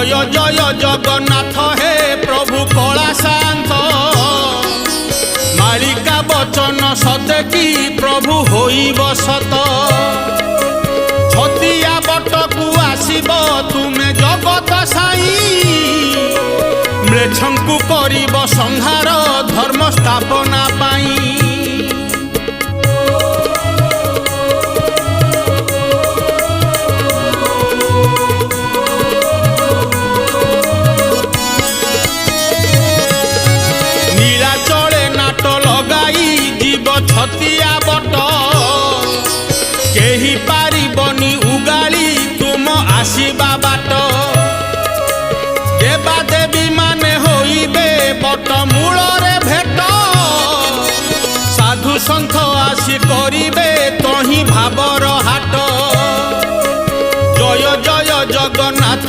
जय जय जगन्नाथ हे प्रभु कला शांत मालिका वचन सते कि प्रभु होइब सत छतिया बटकू आसिब तुमे जगत साई म्लेच्छंकु करिब संहार धर्म स्थापना पाई छतिया बट केही पारिबनी उगाली तुम आसीबा बाट देवा देवी माने होइबे बट मूलरे भेट साधु सन्थ आसी करिबे तही भावर